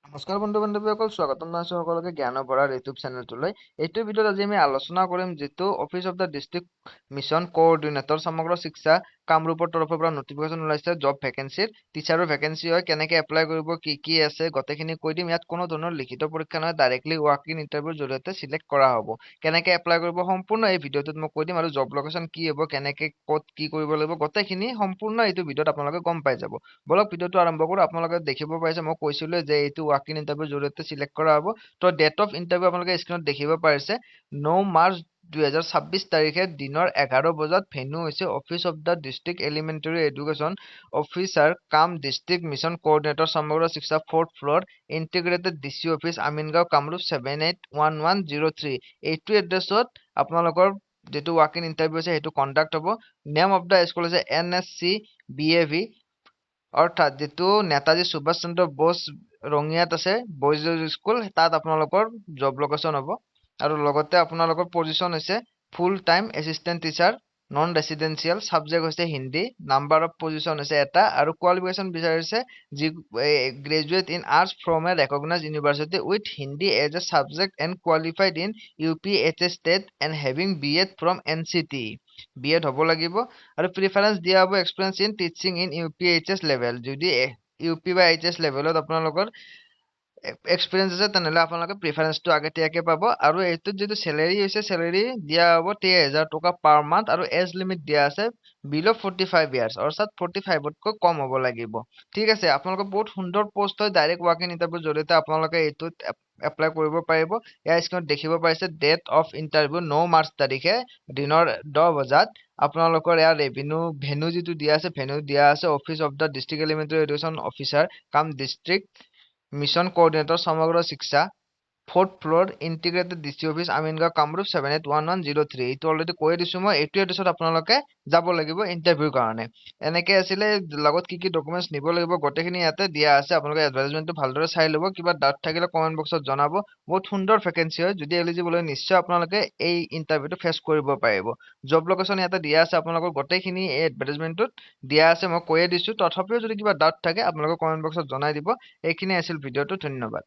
নমস্কাৰ বন্ধু বান্ধৱীসকল, স্বাগতম জনাইছো সকলোকে জ্ঞানৰ ভঁৰাল ইউটিউব চেনেলটোলৈ। এইটো ভিডিঅ'ত আজি আমি আলোচনা কৰিম যিটো office of the district mission coordinator Samagra শিক্ষা কামৰূপৰ তৰফৰ পৰা নটিফিকেশ্যন ওলাইছে জব ভেকেঞ্চিৰ। টিচাৰৰ ভেকেঞ্চি হয়, কেনেকে এপ্লাই কৰিব, কি কি আছে গোটেইখিনি কৈ দিম। ইয়াত কোনো ধৰণৰ লিখিত পৰীক্ষা নহয়, ডাইৰেক্টলি ৱাক ইন ইণ্টাৰভিউৰ জৰিয়তে চিলেক্ট কৰা হ'ব। কেনেকে এপ্লাই কৰিব সম্পূৰ্ণ এই ভিডিঅ'টোত মই কৈ দিম, আৰু জব লোকেশ্যন কি হ'ব, কেনেকে ক'ত কি কৰিব লাগিব গোটেইখিনি সম্পূৰ্ণ এইটো ভিডিঅ'ত আপোনালোকে গম পাই যাব। বলক ভিডিঅ'টো আৰম্ভ কৰোঁ। আপোনালোকে দেখিব পাৰিছে, মই কৈছিলোঁ যে এইটো ৱাক ইন ইণ্টাৰভিউৰ জৰিয়তে চিলেক্ট কৰা হ'ব। তো ডেট অফ ইণ্টাৰভিউ আপোনালোকে স্ক্ৰীনত দেখিব পাৰিছে, 9 মাৰ্চ 2026 তাৰিখে দিনৰ 11 বজাত। ভেন্যু হৈছে office of the district elementary education officer cum district mission coordinator Samagra Shiksha 4th floor integrated DC office Amingaon Kamrup 781103। এইটো এড্ৰেছত আপোনালোকৰ যিটো ৱাক ইন ইণ্টাৰভিউ আছে সেইটো কণ্ডাক্ট হ'ব। নেম অফ দ্য স্কুল হৈছে NSC BAV, অৰ্থাৎ যিটো নেতাজী সুভাষ চন্দ্ৰ বোস ৰঙিয়াত আছে বইজ স্কুল, তাত আপোনালোকৰ জব লোকেশ্যন হ'ব। আৰু লগতে আপোনালোকৰ পজিশ্যন হৈছে full time assistant teacher, non residential, subject হৈছে হিন্দী, নাম্বাৰ অফ পজিশ্যন হৈছে এটা, আৰু কোৱালিফিকেশ্যন বিচাৰিছে যি graduate in arts from a recognise university with Hindi as a subject and qualified in UPHS TET and having BEd from NCT। BEd হ'ব লাগিব। আৰু preference দিয়া হ'ব experience in teaching in UPHS level. যদি UP বা HS লেভেলত আপোনালোকৰ experience আছে তেনেহ'লে আপোনালোকে প্ৰিফাৰেঞ্চটো আগতীয়াকৈ পাব। আৰু এইটোত যিটো চেলেৰি হৈছে, চেলেৰি দিয়া হ'ব 13,000 টকা পাৰ মান্থ, আৰু এজ লিমিট দিয়া আছে বিল' 45 ইয়াৰ্ছ, অৰ্থাৎ 45তকৈ কম হ'ব লাগিব। ঠিক আছে, আপোনালোকে বহুত সুন্দৰ পোষ্ট হয়, ডাইৰেক্ট ৱাক ইন ইণ্টাৰভিউৰ জৰিয়তে আপোনালোকে এইটোত এপ্লাই কৰিব পাৰিব। ইয়াৰ স্ক্ৰীনত দেখিব পাৰিছে ডেট অফ ইণ্টাৰভিউ 9 মাৰ্চ তাৰিখে দিনৰ 10 বজাত। আপোনালোকৰ ইয়াৰ ভেন্যু যিটো দিয়া আছে, ভেন্যু দিয়া আছে office of the district elementary education officer cum district mission coordinator Samagra Shiksha 4th floor integrated DC office Amingaon Kamrup 781103। এইটো অলৰেডি কৈ দিছোঁ মই। এইটো এড্ৰেছত আপোনালোকে যাব লাগিব ইণ্টাৰভিউৰ কাৰণে। এনেকে আছিলে, লগত কি কি ডকুমেণ্টছ নিব লাগিব গোটেইখিনি ইয়াতে দিয়া আছে। আপোনালোকে এডভাৰটাইজমেণ্টটো ভালদৰে চাই ল'ব। কিবা ডাউট থাকিলে কমেণ্ট বক্সত জনাব। বহুত সুন্দৰ ভেকেঞ্চি হয়, যদি এলিজিবল হয় নিশ্চয় আপোনালোকে এই ইণ্টাৰভিউটো ফেচ কৰিব পাৰিব। জব লোকেশ্যন ইয়াতে দিয়া আছে, আপোনালোকৰ গোটেইখিনি এই এডভাৰটাইজমেণ্টটোত দিয়া আছে, মই কৈয়ে দিছোঁ। তথাপিও যদি কিবা ডাউট থাকে আপোনালোকে কমেণ্ট বক্সত জনাই দিব। এইখিনি আছিল ভিডিঅ'টো, ধন্যবাদ।